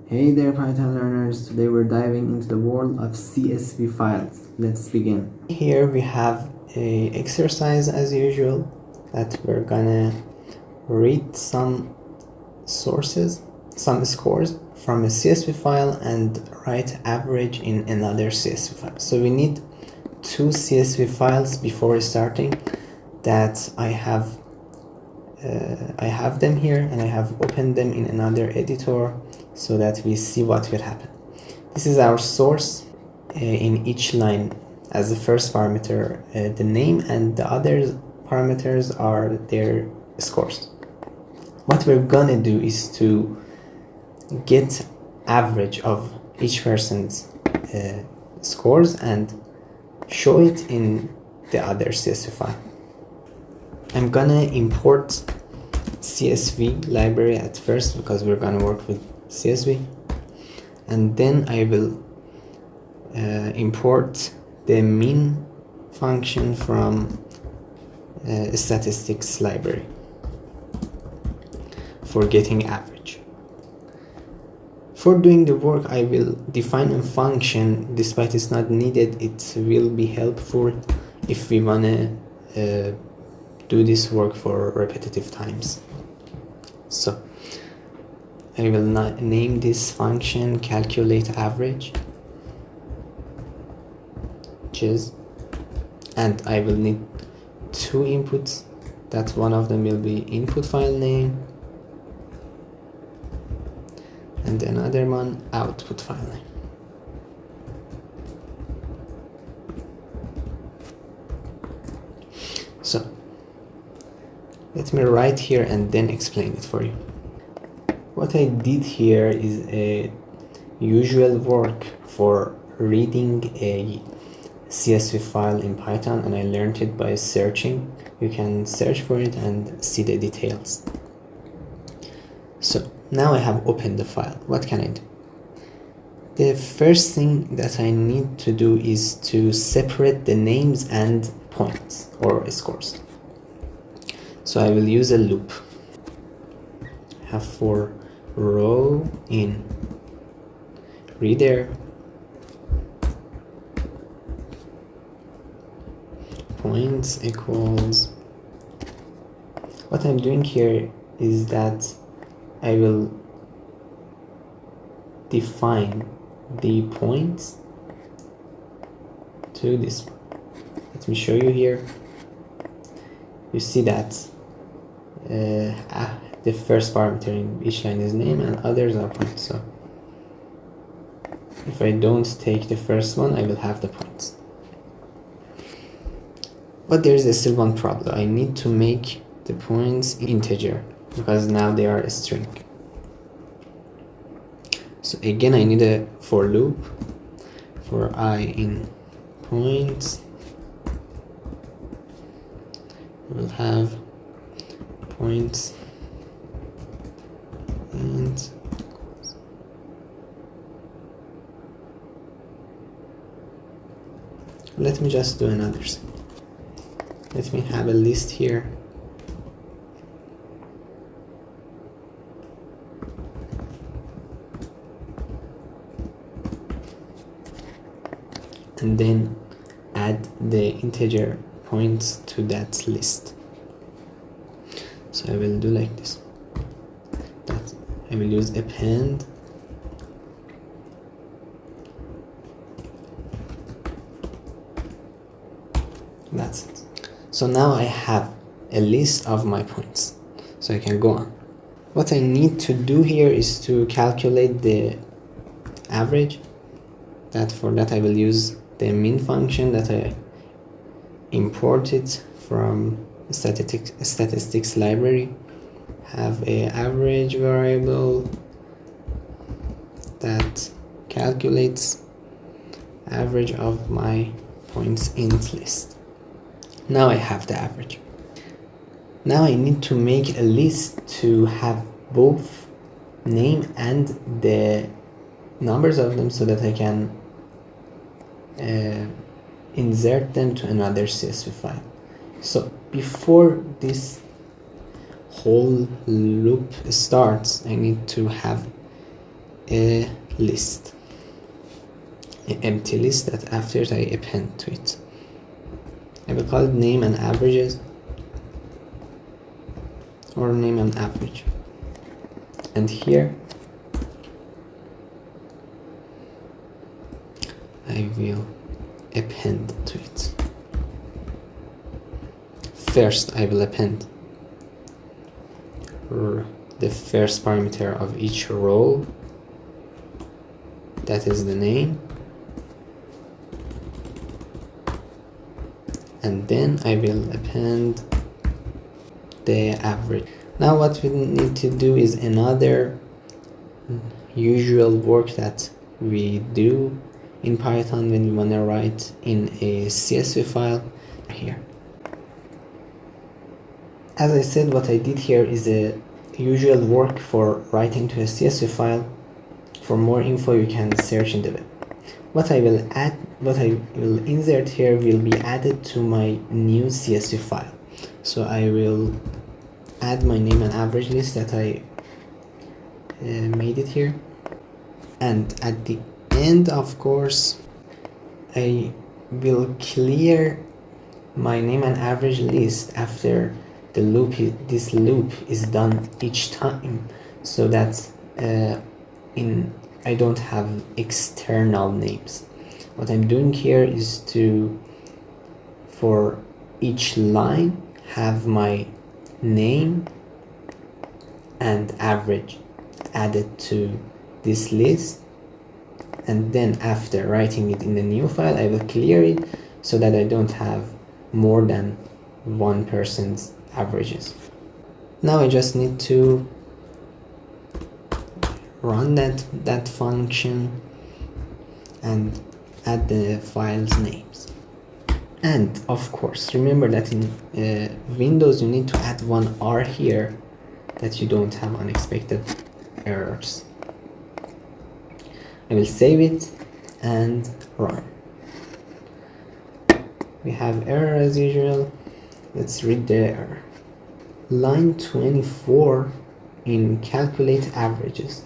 Hey there Python learners, today we're diving into the world of CSV files. Let's begin. Here we have a exercise as usual that we're gonna read some scores from a CSV file and write average in another CSV file. So we need two CSV files before starting that I have them here, and I have opened them in another editor so that we see what will happen. This is our source. In each line as the first parameter the name, and the other parameters are their scores. What we're gonna do is to get average of each person's scores and show it in the other CSV file. I'm gonna import CSV library at first because we're gonna work with CSV, and then I will import the min function from statistics library for getting average. For doing the work, I will define a function. Despite it's not needed, it will be helpful if we wanna do this work for repetitive times. So I will not name this function calculate average, and I will need two inputs. That one of them will be input file name and another one output file name. So let me write here and then explain it for you. What I did here is a usual work for reading a CSV file in Python, and I learned it by searching. You can search for it and see the details. So now I have opened the file. What can I do? The first thing that I need to do is to separate the names and points or scores. So I will use a loop. Have for row in reader points equals. What I'm doing here is that I will define the points to this one. Let me show you here. You see that the first parameter in each line is name and others are points. So if I don't take the first one, I will have the points. But there is still one problem. I need to make the points integer because now they are a string. So again, I need a for loop for I in points. We'll have points and let me just do another thing. Let me have a list here. And then add the integer points to that list. So I will do like this. That I will use append that's it. So now I have a list of my points, so I can go on. What I need to do here is to calculate the average. For that I will use the min function that I imported from statistics library. Have a average variable that calculates average of my points int list. Now I have the average. Now I need to make a list to have both name and the numbers of them so that I can insert them to another CSV file. So before this whole loop starts, I need to have a list, an empty list that after I append to it. I will call it name and averages, or name and average. And here I will append to it. First, I will append the first parameter of each row, that is the name, and then I will append the average. Now what we need to do is another usual work that we do in Python when we want to write in a CSV file here. As I said, what I did here is a usual work for writing to a CSV file. For more info, you can search in the web. What I will insert here will be added to my new CSV file. So I will add my name and average list that I made it here. And at the end, of course, I will clear my name and average list after the loop. This loop is done each time, so that I don't have external names. What I'm doing here is to, for each line, have my name and average added to this list, and then after writing it in the new file, I will clear it so that I don't have more than one person's averages. Now I just need to run that function and add the file's names. And of course, remember that in Windows you need to add one R here, that you don't have unexpected errors. I will save it and run. We have error as usual. Let's read the error. Line 24 in calculate averages.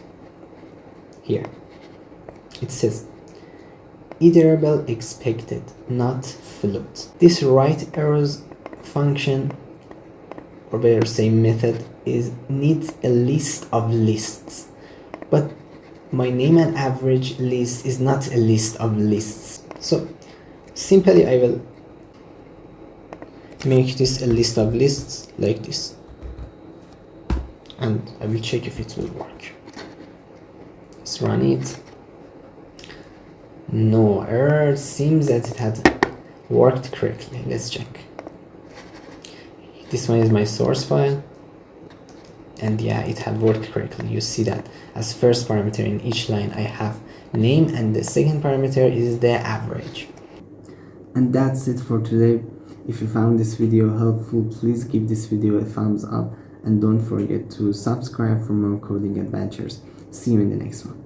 Here it says iterable expected, not float. This right arrows function, or better say method, needs a list of lists, but my name and average list is not a list of lists. So simply I will make this a list of lists like this, and I will check if it will work. Let's run it. No error. Seems that it had worked correctly. Let's check. This one is my source file, and yeah, it had worked correctly. You see that as first parameter in each line I have name, and the second parameter is the average. And that's it for today. If you found this video helpful, please give this video a thumbs up, and don't forget to subscribe for more coding adventures. See you in the next one.